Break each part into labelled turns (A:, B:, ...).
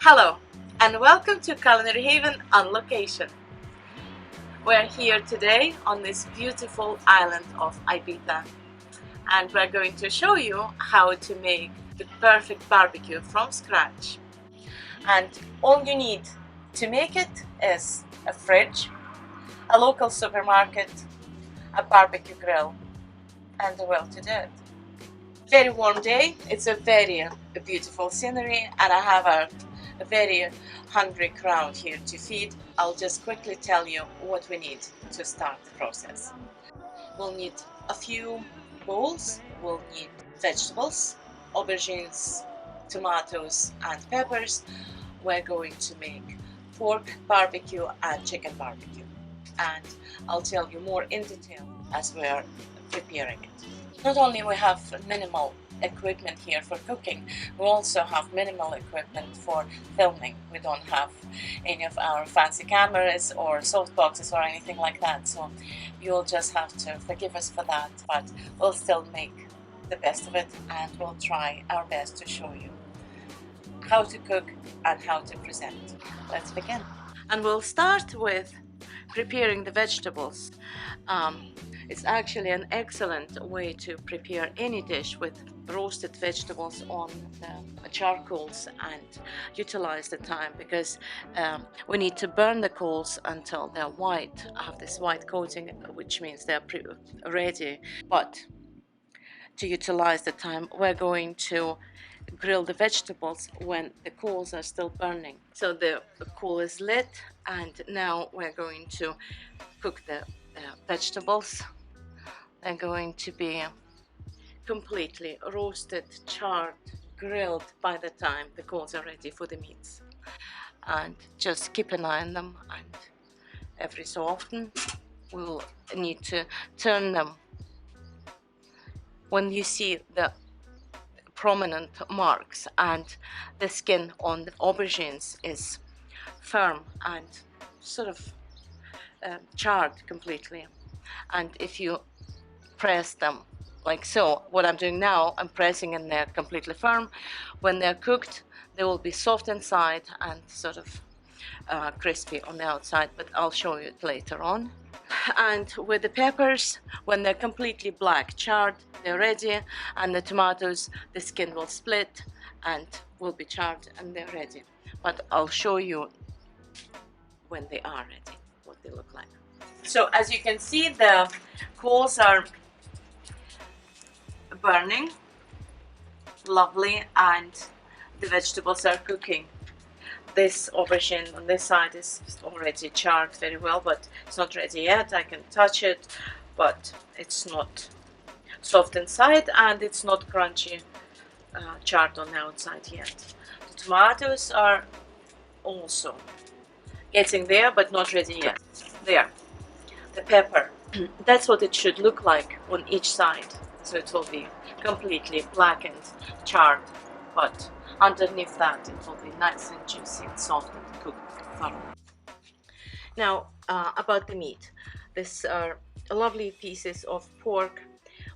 A: Hello and welcome to Culinary Haven on location. We're here today on this beautiful island of Ibiza, and we're going to show you how to make the perfect barbecue from scratch. And all you need to make it is a fridge, a local supermarket, a barbecue grill, and a will to do it. Very warm day, it's a very beautiful scenery, and I have a very hungry crowd here to feed. I'll just quickly tell you what we need to start the process. We'll need a few bowls, we'll need vegetables, aubergines, tomatoes and peppers. We're going to make pork barbecue and chicken barbecue, and I'll tell you more in detail as we're preparing it. Not only we have minimal equipment here for cooking, we also have minimal equipment for filming. We don't have any of our fancy cameras or softboxes or anything like that, so you'll just have to forgive us for that, but we'll still make the best of it and we'll try our best to show you how to cook and how to present. Let's begin. And we'll start with preparing the vegetables. It's actually an excellent way to prepare any dish with roasted vegetables on the charcoals and utilize the time, because we need to burn the coals until they're white, have this white coating, which means they're ready. But to utilize the time, we're going to grill the vegetables when the coals are still burning. So the coal is lit, and now we're going to cook the vegetables. They're going to be completely roasted, charred, grilled by the time the coals are ready for the meats. And just keep an eye on them, and every so often we'll need to turn them. When you see the prominent marks and the skin on the aubergines is firm and sort of charred completely, and if you press them like so, what I'm doing now, I'm pressing and they're completely firm. When they're cooked, they will be soft inside and sort of crispy on the outside, but I'll show you it later on. And with the peppers, when they're completely black, charred, they're ready, and the tomatoes, the skin will split and will be charred and they're ready. But I'll show you when they are ready, what they look like. So as you can see, the coals are burning lovely and the vegetables are cooking. This aubergine on this side is already charred very well, but it's not ready yet. I can touch it, but it's not soft inside and it's not crunchy, charred on the outside yet. The tomatoes are also getting there, but not ready yet. There. The pepper, that's what it should look like on each side. So it will be completely blackened, charred, but underneath that it will be nice and juicy and soft and cooked thoroughly. Now about the meat. These are lovely pieces of pork.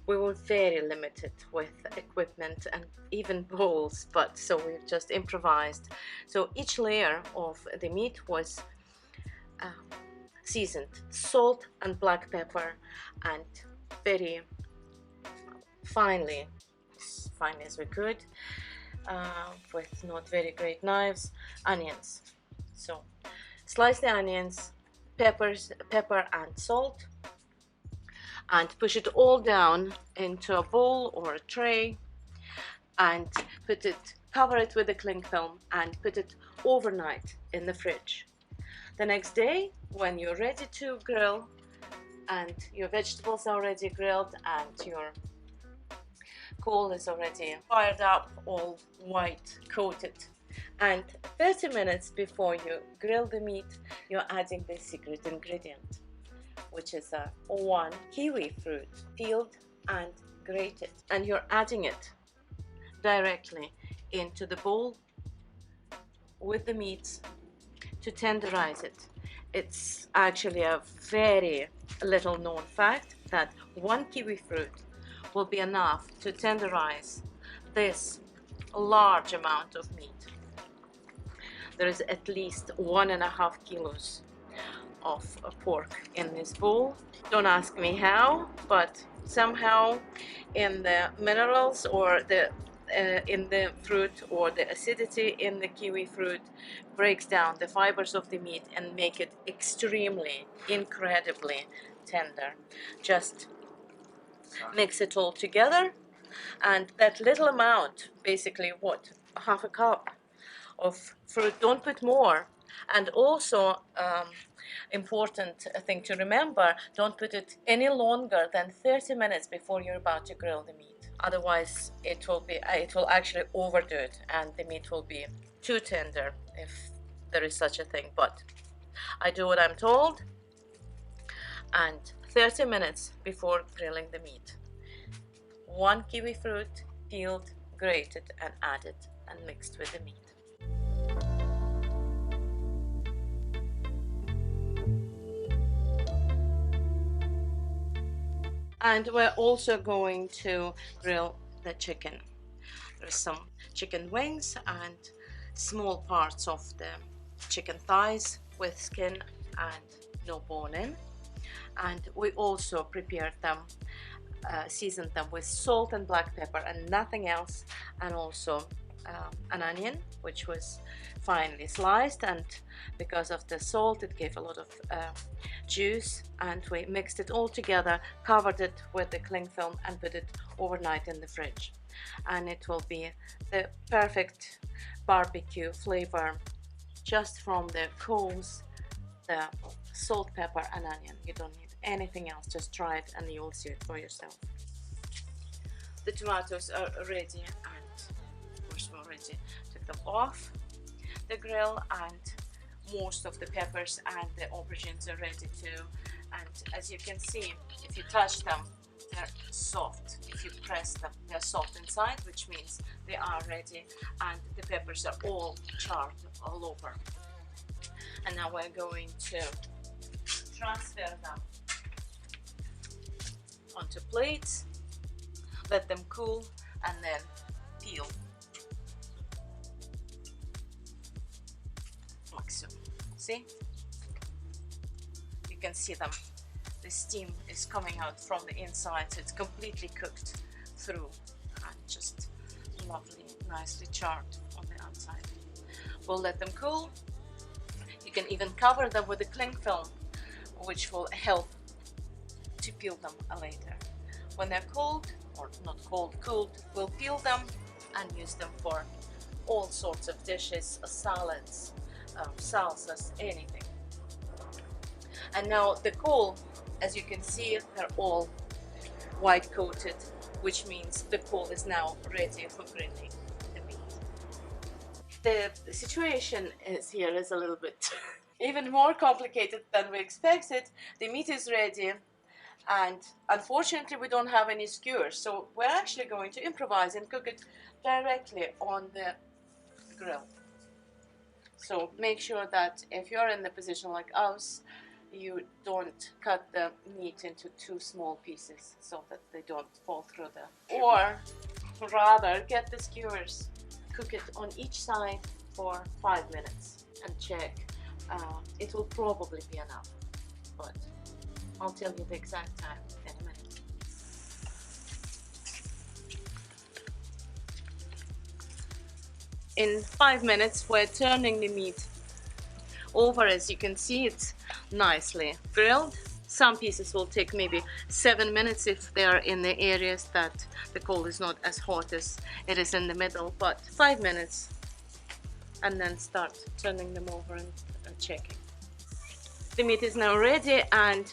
A: We were very limited with equipment and even bowls, but so we've just improvised. So each layer of the meat was seasoned, salt and black pepper, and very finely, as fine as we could, with not very great knives, onions. So slice the onions, pepper and salt, and push it all down into a bowl or a tray, and cover it with a cling film and put it overnight in the fridge. The next day, when you're ready to grill and your vegetables are already grilled and your coal is already fired up, all white coated, and 30 minutes before you grill the meat, you're adding the secret ingredient, which is one kiwi fruit, peeled and grated, and you're adding it directly into the bowl with the meats to tenderize it. It's actually a very little known fact that one kiwi fruit will be enough to tenderize this large amount of meat. there is at least 1.5 kilos of pork in this bowl. Don't ask me how, but somehow in the minerals or in the fruit, or the acidity in the kiwi fruit breaks down the fibers of the meat and make it extremely, incredibly tender. Just mix it all together, and that little amount, basically what, half a cup of fruit, don't put more. And also important thing to remember, don't put it any longer than 30 minutes before you're about to grill the meat. Otherwise it will actually overdo it, and the meat will be too tender, if there is such a thing. But I do what I'm told, and 30 minutes before grilling the meat, 1 kiwi fruit, peeled, grated, and added and mixed with the meat. And we're also going to grill the chicken. There's some chicken wings and small parts of the chicken thighs with skin and no bone in. And we also prepared them, seasoned them with salt and black pepper and nothing else, and also an onion which was finely sliced, and because of the salt it gave a lot of juice, and we mixed it all together, covered it with the cling film and put it overnight in the fridge, and it will be the perfect barbecue flavor just from the coals, the salt, pepper and onion. You don't need anything else, just try it and you will see it for yourself. The tomatoes are ready, and of course we already took them off the grill, and most of the peppers and the aubergines are ready too. And as you can see, if you touch them, they're soft. If you press them, they're soft inside, which means they are ready, and the peppers are all charred all over. And now we're going to transfer them onto plates, let them cool, and then peel. Like so. See? You can see them. The steam is coming out from the inside, so it's completely cooked through and just lovely, nicely charred on the outside. We'll let them cool. You can even cover them with a cling film, which will help to peel them later. When they're cold, or not cold, cooled, we'll peel them and use them for all sorts of dishes, salads, salsas, anything. And now the coal, as you can see, they're all white coated, which means the coal is now ready for grilling the meat. The situation is a little bit even more complicated than we expected. The meat is ready, and unfortunately we don't have any skewers, so we're actually going to improvise and cook it directly on the grill. So make sure that if you're in the position like us, you don't cut the meat into too small pieces so that they don't fall through or rather get the skewers, cook it on each side for 5 minutes and check. It will probably be enough, but I'll tell you the exact time in a minute. In 5 minutes we're turning the meat over. As you can see, it's nicely grilled. Some pieces will take maybe 7 minutes if they are in the areas that the coal is not as hot as it is in the middle, but 5 minutes, and then start turning them over and checking. The meat is now ready, and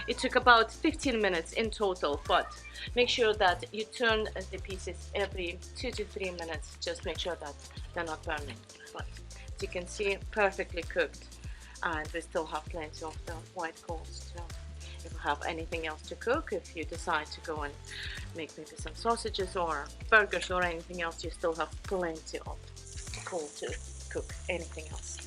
A: it took about 15 minutes in total, but make sure that you turn the pieces every 2 to 3 minutes. Just make sure that they're not burning. But as you can see, perfectly cooked, and we still have plenty of the white coals too. If you have anything else to cook, if you decide to go and make maybe some sausages or burgers or anything else, you still have plenty of coal to cook anything else.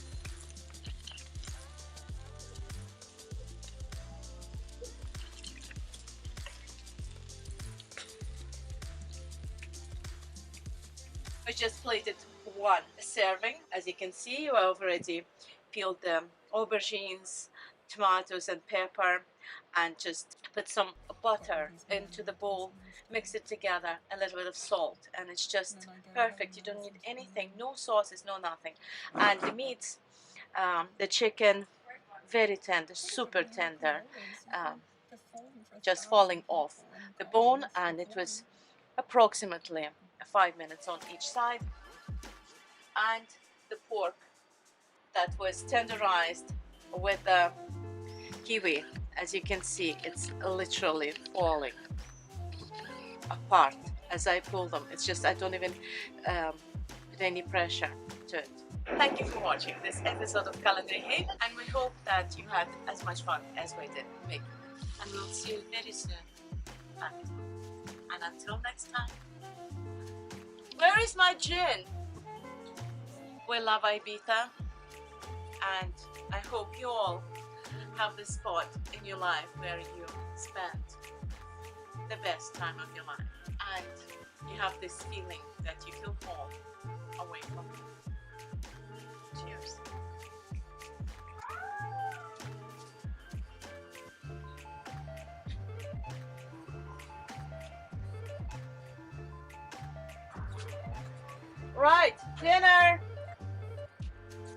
A: We just plated one serving. As you can see, I've already peeled the aubergines, tomatoes and pepper, and just put some butter into the bowl, mix it together, a little bit of salt, and it's just perfect. You don't need anything, no sauces, no nothing. And the meats, the chicken, very tender, super tender, just falling off the bone, and it was approximately 5 minutes on each side. And the pork that was tenderized with the kiwi, as you can see, it's literally falling apart as I pull them. It's just I don't even put any pressure to it. Thank you for watching this episode of Culinary Haven, and we hope that you had as much fun as we did making it. And we'll see you very soon. And until next time, where is my gin? We love Ibiza, and I hope you all have this spot in your life where you spend the best time of your life, and you have this feeling that you feel home away from it. Cheers. Right, dinner.